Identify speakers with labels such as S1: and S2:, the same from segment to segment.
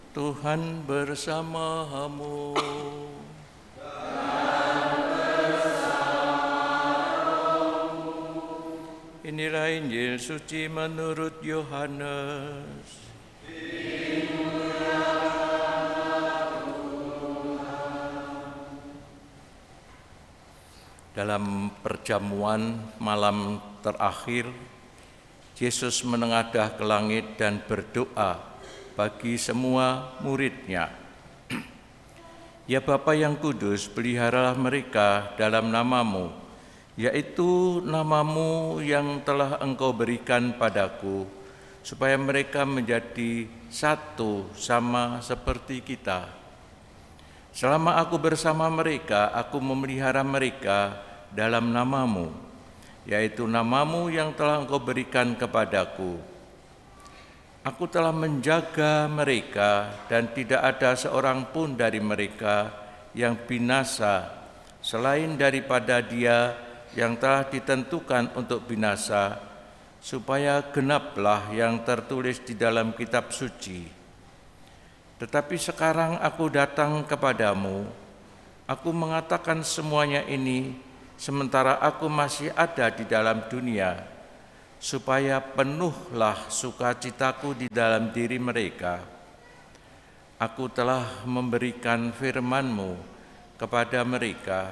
S1: Tuhan bersamamu. Inilah Injil suci menurut Yohanes. Dalam perjamuan malam terakhir, Yesus menengadah ke langit dan berdoa bagi semua murid-Nya. Ya Bapa yang kudus, peliharalah mereka dalam nama-Mu, yaitu nama-Mu yang telah Engkau berikan padaku, supaya mereka menjadi satu sama seperti kita. Selama aku bersama mereka, aku memelihara mereka dalam nama-Mu, yaitu nama-Mu yang telah Engkau berikan kepadaku. Aku telah menjaga mereka dan tidak ada seorang pun dari mereka yang binasa selain daripada Dia yang telah ditentukan untuk binasa, supaya genaplah yang tertulis di dalam kitab suci. Tetapi sekarang aku datang kepadamu, aku mengatakan semuanya ini sementara aku masih ada di dalam dunia, supaya penuhlah sukacitaku di dalam diri mereka. Aku telah memberikan firman-Mu kepada mereka,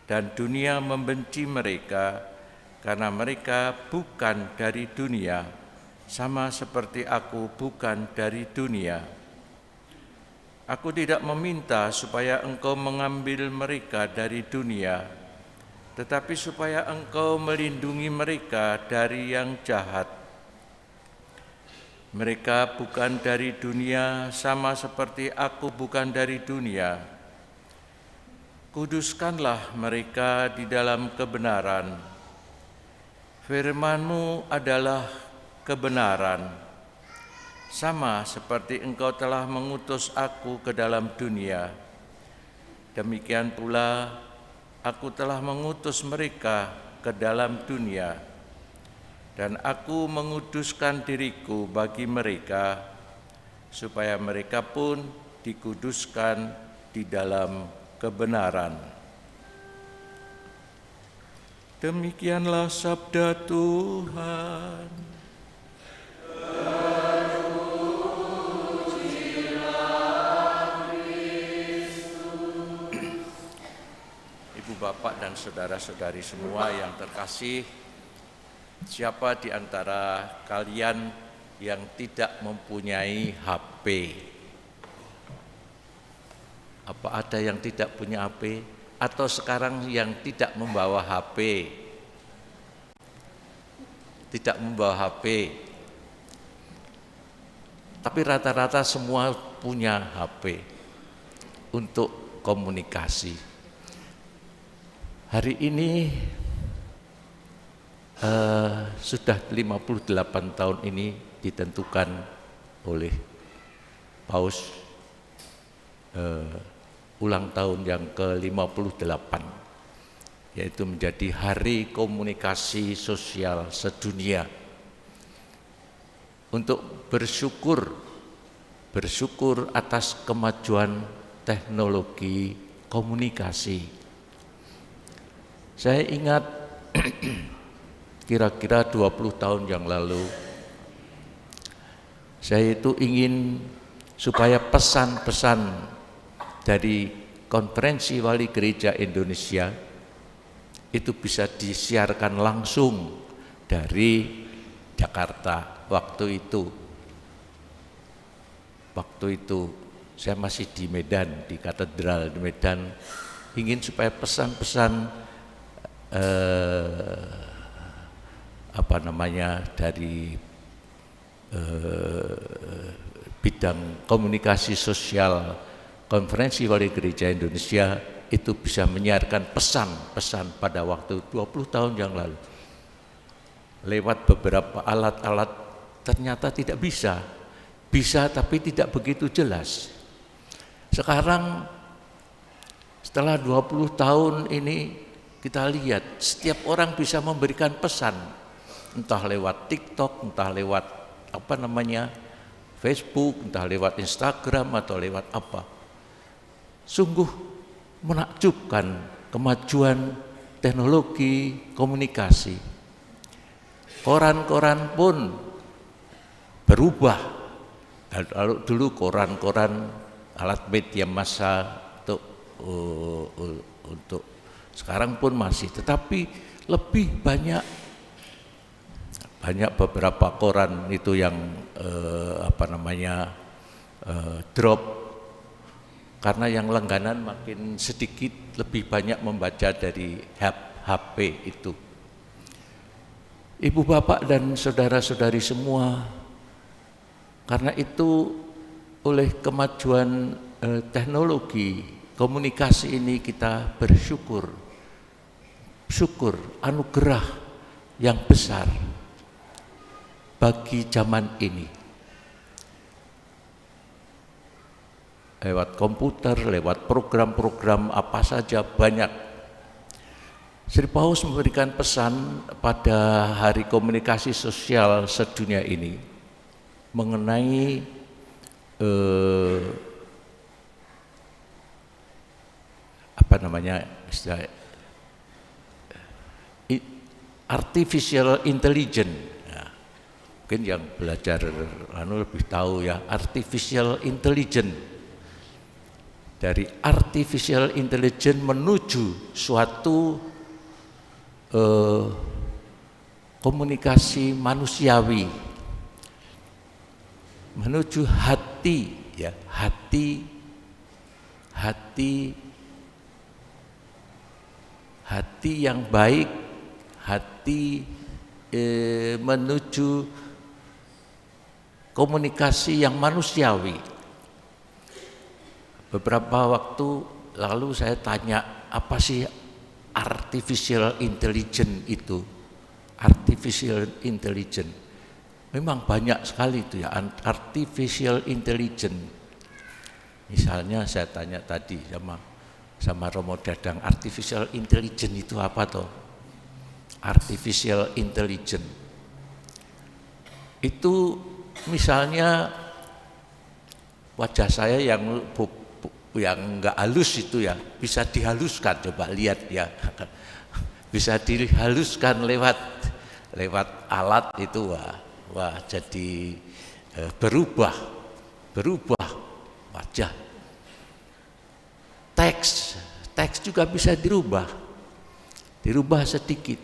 S1: dan dunia membenci mereka karena mereka bukan dari dunia, sama seperti aku bukan dari dunia. Aku tidak meminta supaya Engkau mengambil mereka dari dunia, tetapi supaya Engkau melindungi mereka dari yang jahat. Mereka bukan dari dunia, sama seperti aku bukan dari dunia. Kuduskanlah mereka di dalam kebenaran. Firman-Mu adalah kebenaran, sama seperti Engkau telah mengutus aku ke dalam dunia. Demikian pula aku telah mengutus mereka ke dalam dunia, dan aku menguduskan diriku bagi mereka, supaya mereka pun dikuduskan di dalam kebenaran. Demikianlah sabda Tuhan. Ibu bapak dan saudara-saudari semua yang terkasih, siapa di antara kalian yang tidak mempunyai HP? Apa ada yang tidak punya HP? Atau sekarang yang tidak membawa HP? Tidak membawa HP. Tapi rata-rata semua punya HP untuk komunikasi. Hari ini sudah 58 tahun ini ditentukan oleh Paus ulang tahun yang ke-58, yaitu menjadi Hari Komunikasi Sosial Sedunia, untuk bersyukur atas kemajuan teknologi komunikasi. Saya ingat kira-kira 20 tahun yang lalu, saya itu ingin supaya pesan-pesan dari Konferensi Wali Gereja Indonesia itu bisa disiarkan langsung dari Jakarta. Waktu itu saya masih di Medan, di katedral di Medan, ingin supaya pesan-pesan dari bidang komunikasi sosial Konferensi Wali Gereja Indonesia itu bisa menyiarkan pesan-pesan pada waktu 20 tahun yang lalu. Lewat beberapa alat-alat ternyata tidak bisa. Bisa tapi tidak begitu jelas. Sekarang setelah 20 tahun ini kita lihat setiap orang bisa memberikan pesan. Entah lewat TikTok, entah lewat Facebook, entah lewat Instagram atau lewat apa. Sungguh menakjubkan kemajuan teknologi komunikasi. Koran-koran pun berubah. Kalau dulu koran-koran alat media massa untuk sekarang pun masih, tetapi lebih banyak beberapa koran itu yang drop karena yang langganan makin sedikit, lebih banyak membaca dari HP itu. Ibu bapak dan saudara-saudari semua, karena itu oleh kemajuan teknologi komunikasi ini kita bersyukur anugerah yang besar bagi zaman ini. Lewat komputer, lewat program-program apa saja banyak. Sri Paus memberikan pesan pada Hari Komunikasi Sosial sedunia ini mengenai artificial intelligence. Mungkin yang belajar lebih tahu ya, artificial intelligence. Dari artificial intelligence menuju suatu komunikasi manusiawi, menuju hati ya, hati yang baik, hati menuju komunikasi yang manusiawi. Beberapa waktu lalu saya tanya, apa sih artificial intelligence itu? Artificial intelligence. Memang banyak sekali itu ya, artificial intelligence. Misalnya saya tanya tadi sama Romo Dadang, artificial intelligence itu apa toh? Artificial intelligence itu misalnya wajah saya yang enggak halus itu ya, bisa dihaluskan, coba lihat ya. Bisa dihaluskan lewat alat itu, wah jadi berubah wajah. Teks juga bisa dirubah sedikit.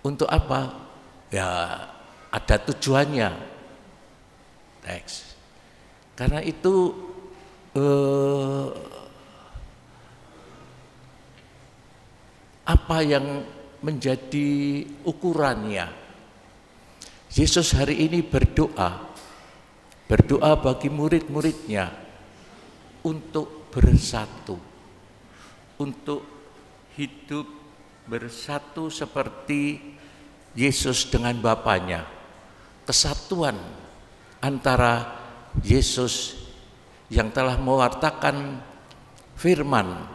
S1: Untuk apa? Ya ada tujuannya, teks. Karena itu apa yang menjadi ukurannya? Yesus hari ini berdoa bagi murid-muridnya untuk bersatu, untuk hidup bersatu seperti Yesus dengan Bapanya. Kesatuan antara Yesus yang telah mewartakan firman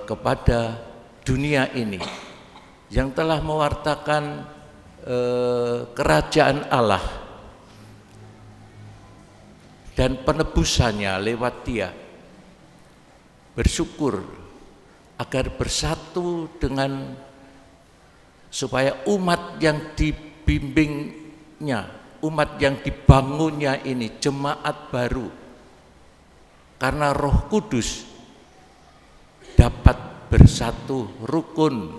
S1: kepada dunia ini, yang telah mewartakan kerajaan Allah dan penebusannya lewat Dia. Bersyukur agar bersatu dengan, supaya umat yang dibimbingnya, umat yang dibangunnya ini, jemaat baru, karena Roh Kudus dapat bersatu, rukun,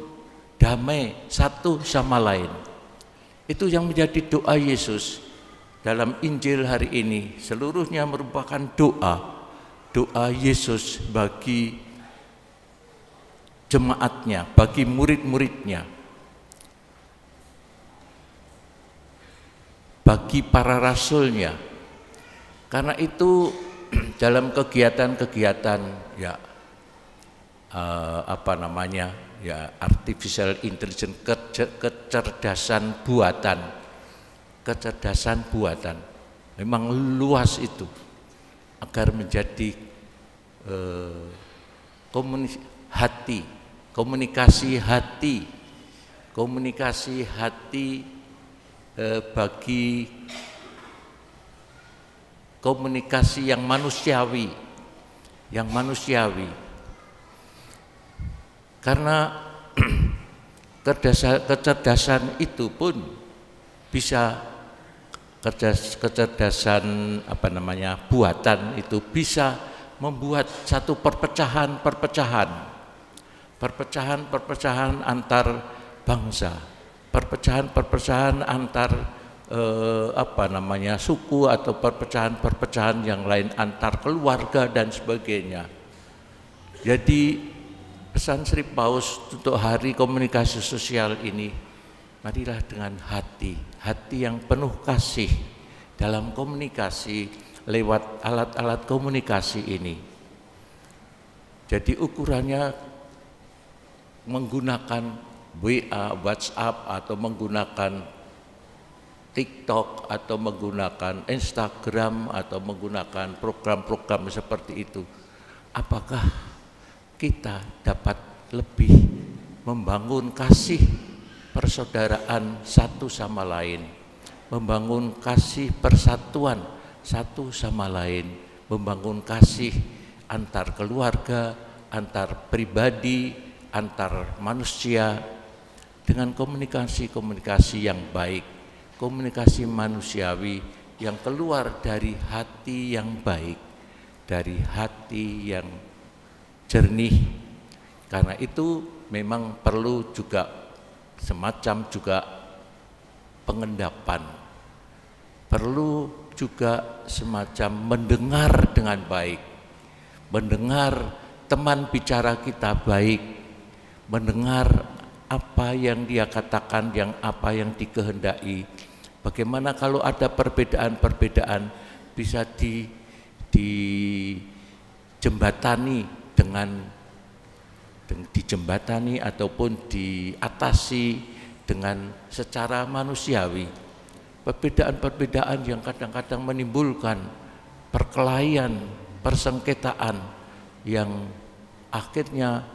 S1: damai satu sama lain. Itu yang menjadi doa Yesus dalam Injil hari ini. Seluruhnya merupakan doa Yesus bagi jemaatnya, bagi murid-muridnya, bagi para rasulnya. Karena itu dalam kegiatan-kegiatan artificial intelligence, kecerdasan buatan memang luas itu, agar menjadi komunikasi hati komunikasi hati bagi komunikasi yang manusiawi, karena kecerdasan itu pun bisa, kecerdasan buatan itu bisa membuat satu perpecahan antar bangsa, perpecahan antar suku, atau perpecahan yang lain antar keluarga dan sebagainya. Jadi pesan Sri Paus untuk Hari Komunikasi Sosial ini, marilah dengan hati yang penuh kasih dalam komunikasi lewat alat-alat komunikasi ini. Jadi ukurannya menggunakan WA, WhatsApp, atau menggunakan TikTok, atau menggunakan Instagram, atau menggunakan program-program seperti itu. Apakah kita dapat lebih membangun kasih persaudaraan satu sama lain, membangun kasih persatuan satu sama lain, membangun kasih antar keluarga, antar pribadi, antar manusia dengan komunikasi yang baik, komunikasi manusiawi yang keluar dari hati yang baik, dari hati yang jernih. Karena itu memang perlu juga semacam pengendapan, perlu juga semacam mendengar dengan baik, mendengar teman bicara kita baik, mendengar apa yang dia katakan, apa yang dikehendaki. Bagaimana kalau ada perbedaan-perbedaan bisa dijembatani ataupun diatasi dengan secara manusiawi. Perbedaan-perbedaan yang kadang-kadang menimbulkan perkelahian, persengketaan yang akhirnya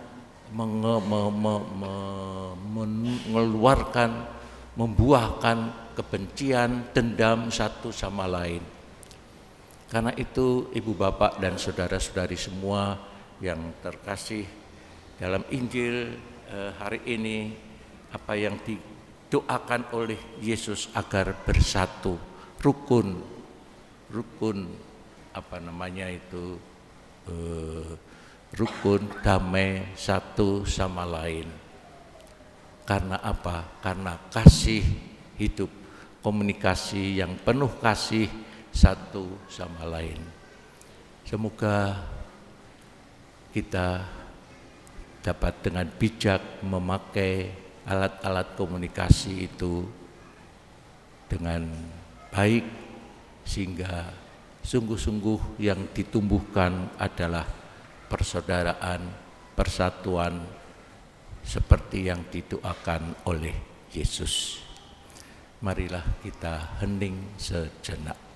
S1: membuahkan kebencian, dendam satu sama lain. Karena itu Ibu Bapak dan saudara-saudari semua yang terkasih, dalam Injil hari ini apa yang didoakan oleh Yesus agar bersatu, rukun rukun damai satu sama lain. Karena apa? Karena kasih hidup, komunikasi yang penuh kasih satu sama lain. Semoga kita dapat dengan bijak memakai alat-alat komunikasi itu dengan baik, sehingga sungguh-sungguh yang ditumbuhkan adalah persaudaraan, persatuan seperti yang didoakan oleh Yesus. Marilah kita hening sejenak.